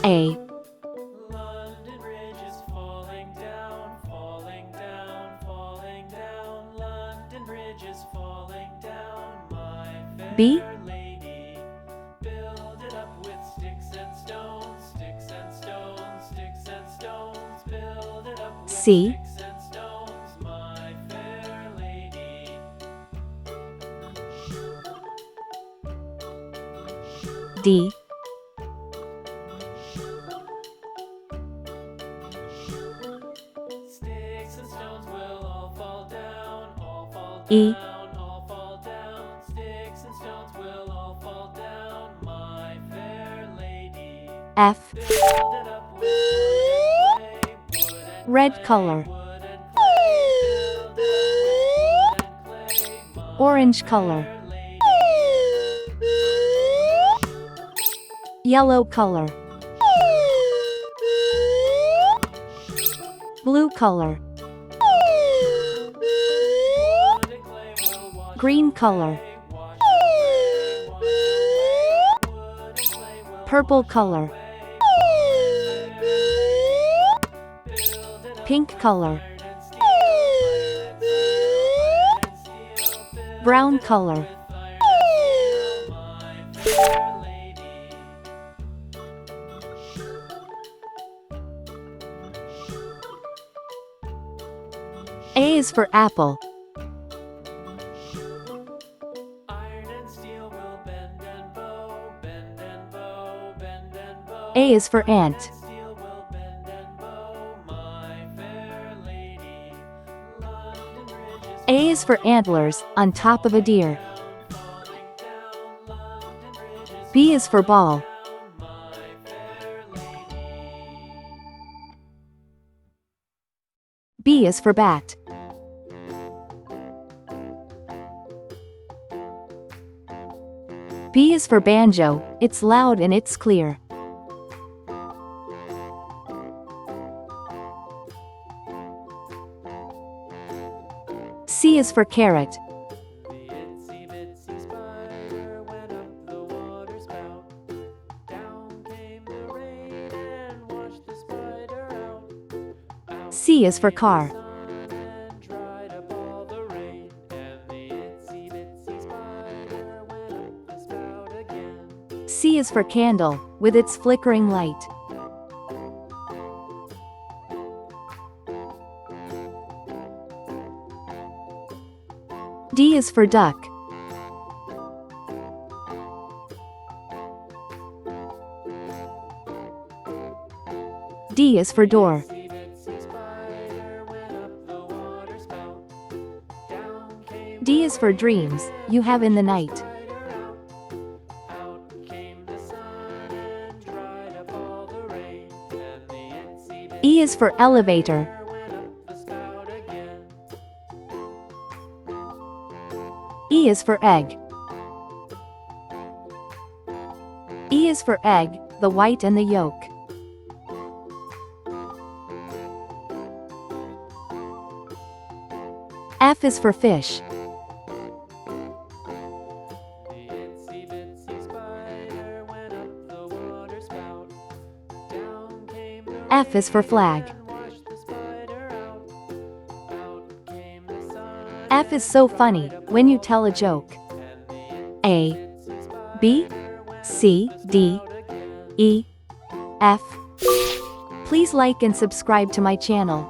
A. London Bridge is falling down, falling down, falling down. London Bridge is falling down, my fair B. lady. Build it up with sticks and stones, sticks and stones, sticks and stones. Build it up with C. sticks and stones, my fair lady. D. Sticks and stones will all fall down, all fall E. down, all fall down. Sticks and stones will all fall down, my fair lady. F. Build it up with wood and clay, wood and Red clay, color. wood and clay. Build it up with wood and clay, my Orange color. fair lady. Yellow color. Blue color. Wood and clay will wash Green color. away, wash away, wash away. Wood and clay will Purple wash color. away. Build it up Pink color. iron and steel, iron and steel, build Brown it up color. with iron and steel, my fair lady. A is for apple. Iron and steel will bend and bow, bend and bow, bend and bow. A is for ant. Iron and steel will bend and bow, my fair lady. London Bridge is A is for antlers on top of a deer. falling down, London Bridge is B is for ball. down, my fair lady. B is for bat. B is for banjo. It's loud and it's clear. C is for carrot. The itsy bitsy spider went up the water spout. Down came the rain and washed the spider out. Out C is for car. came the sun and dried up all the rain. And the itsy bitsy spider went up the spout again. C is for candle, with its flickering light. D is for duck. D is for door. Itsy bitsy spider went up the water spout. Down came D is for dreams you have in the night. spider out. Out came the sun and dried up all the rain. And the itsy bitsy E is for elevator. went up the spout again. E is for egg. E is for egg, the white and the yolk. F is for fish. The itsy bitsy spider went up the water spout. Down came the F is for flag. rain and washed the spider out. Out came the sun F is so funny when you tell a joke. and the A, itsy spider B, went C, up the D, spout again. E, F. Please like and subscribe to my channel.